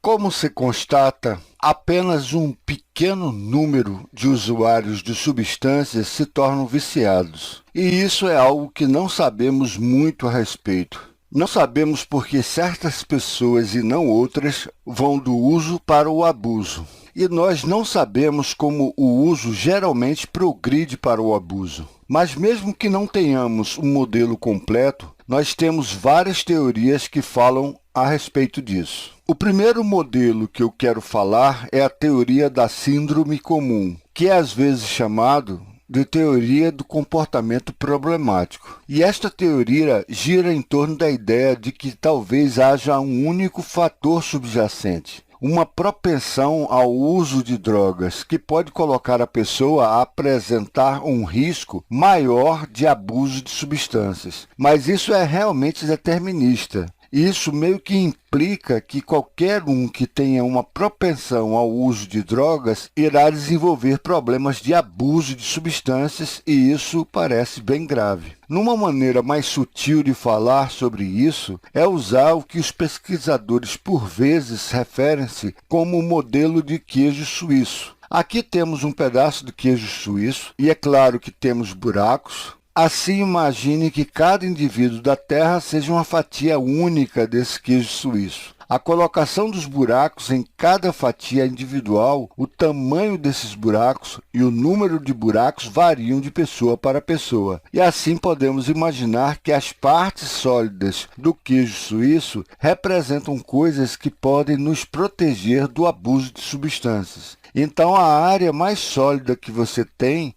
Como se constata, apenas um pequeno número de usuários de substâncias se tornam viciados. E isso é algo que não sabemos muito a respeito. Não sabemos porque certas pessoas e não outras vão do uso para o abuso. E nós não sabemos como o uso geralmente progride para o abuso. Mas mesmo que não tenhamos um modelo completo, nós temos várias teorias que falam a respeito disso. O primeiro modelo que eu quero falar é a teoria da síndrome comum, que é às vezes chamado de teoria do comportamento problemático. E esta teoria gira em torno da ideia de que talvez haja um único fator subjacente, uma propensão ao uso de drogas que pode colocar a pessoa a apresentar um risco maior de abuso de substâncias. Mas isso é realmente determinista. Isso meio que implica que qualquer um que tenha uma propensão ao uso de drogas irá desenvolver problemas de abuso de substâncias e isso parece bem grave. Numa maneira mais sutil de falar sobre isso é usar o que os pesquisadores por vezes referem-se como o modelo de queijo suíço. Aqui temos um pedaço de queijo suíço e é claro que temos buracos. Assim, imagine que cada indivíduo da Terra seja uma fatia única desse queijo suíço. A colocação dos buracos em cada fatia individual, o tamanho desses buracos e o número de buracos variam de pessoa para pessoa. E assim podemos imaginar que as partes sólidas do queijo suíço representam coisas que podem nos proteger do abuso de substâncias. Então, a área mais sólida que você tem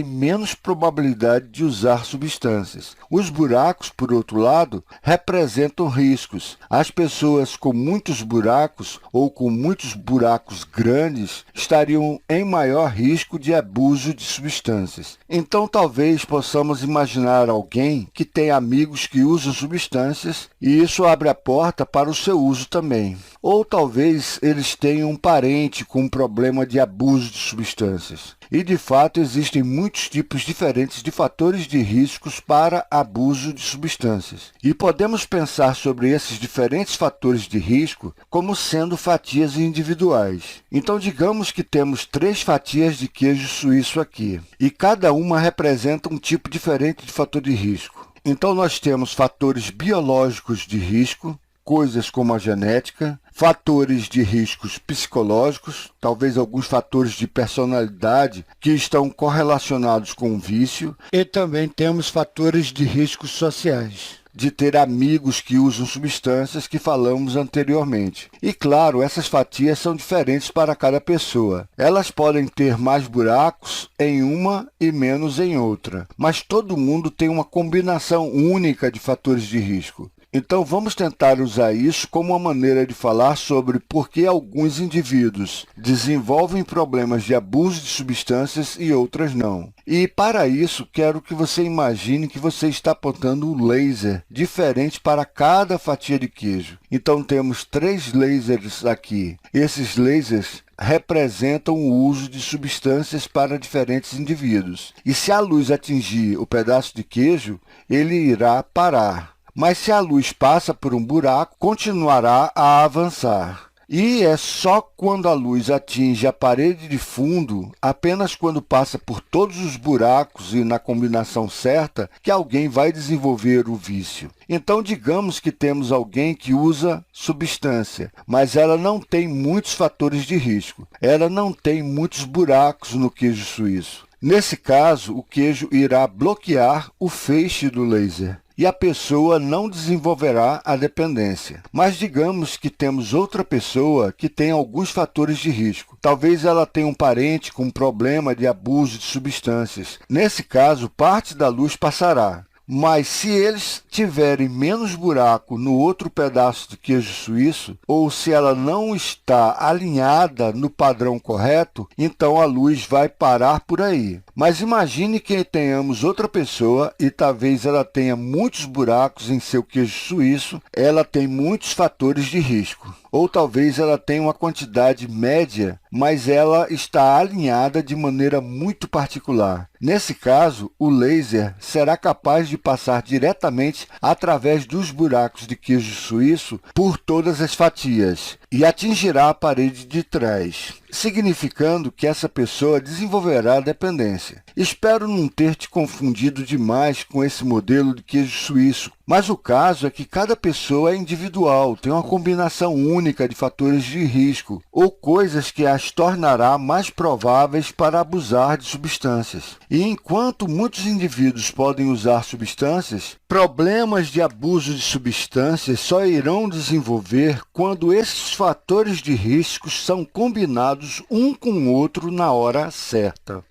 menos probabilidade de usar substâncias. Os buracos, por outro lado, representam riscos. As pessoas com muitos buracos ou com muitos buracos grandes estariam em maior risco de abuso de substâncias. Então, talvez possamos imaginar alguém que tem amigos que usam substâncias e isso abre a porta para o seu uso também. Ou talvez eles tenham um parente com um problema de abuso de substâncias. E, de fato, existem muitos tipos diferentes de fatores de riscos para abuso de substâncias. E podemos pensar sobre esses diferentes fatores de risco como sendo fatias individuais. Então, digamos que temos 3 fatias de queijo suíço aqui, e cada uma representa um tipo diferente de fator de risco. Então, nós temos fatores biológicos de risco, coisas como a genética, fatores de riscos psicológicos, talvez alguns fatores de personalidade que estão correlacionados com o vício, e também temos fatores de riscos sociais, de ter amigos que usam substâncias que falamos anteriormente. E claro, essas fatias são diferentes para cada pessoa. Elas podem ter mais buracos em uma e menos em outra, mas todo mundo tem uma combinação única de fatores de risco. Então, vamos tentar usar isso como uma maneira de falar sobre por que alguns indivíduos desenvolvem problemas de abuso de substâncias e outras não. E, para isso, quero que você imagine que você está apontando um laser diferente para cada fatia de queijo. Então, temos 3 lasers aqui. Esses lasers representam o uso de substâncias para diferentes indivíduos. E se a luz atingir o pedaço de queijo, ele irá parar. Mas se a luz passa por um buraco, continuará a avançar. E é só quando a luz atinge a parede de fundo, apenas quando passa por todos os buracos e na combinação certa, que alguém vai desenvolver o vício. Então, digamos que temos alguém que usa substância, mas ela não tem muitos fatores de risco. Ela não tem muitos buracos no queijo suíço. Nesse caso, o queijo irá bloquear o feixe do laser e a pessoa não desenvolverá a dependência. Mas digamos que temos outra pessoa que tem alguns fatores de risco. Talvez ela tenha um parente com problema de abuso de substâncias. Nesse caso, parte da luz passará. Mas se eles tiverem menos buraco no outro pedaço de queijo suíço, ou se ela não está alinhada no padrão correto, então a luz vai parar por aí. Mas imagine que tenhamos outra pessoa e talvez ela tenha muitos buracos em seu queijo suíço, ela tem muitos fatores de risco. Ou talvez ela tenha uma quantidade média, mas ela está alinhada de maneira muito particular. Nesse caso, o laser será capaz de passar diretamente através dos buracos de queijo suíço por todas as fatias. e atingirá a parede de trás, significando que essa pessoa desenvolverá dependência. Espero não ter te confundido demais com esse modelo de queijo suíço, mas o caso é que cada pessoa é individual, tem uma combinação única de fatores de risco ou coisas que as tornará mais prováveis para abusar de substâncias. E enquanto muitos indivíduos podem usar substâncias, problemas de abuso de substâncias só irão desenvolver quando esses fatores de risco são combinados um com o outro na hora certa.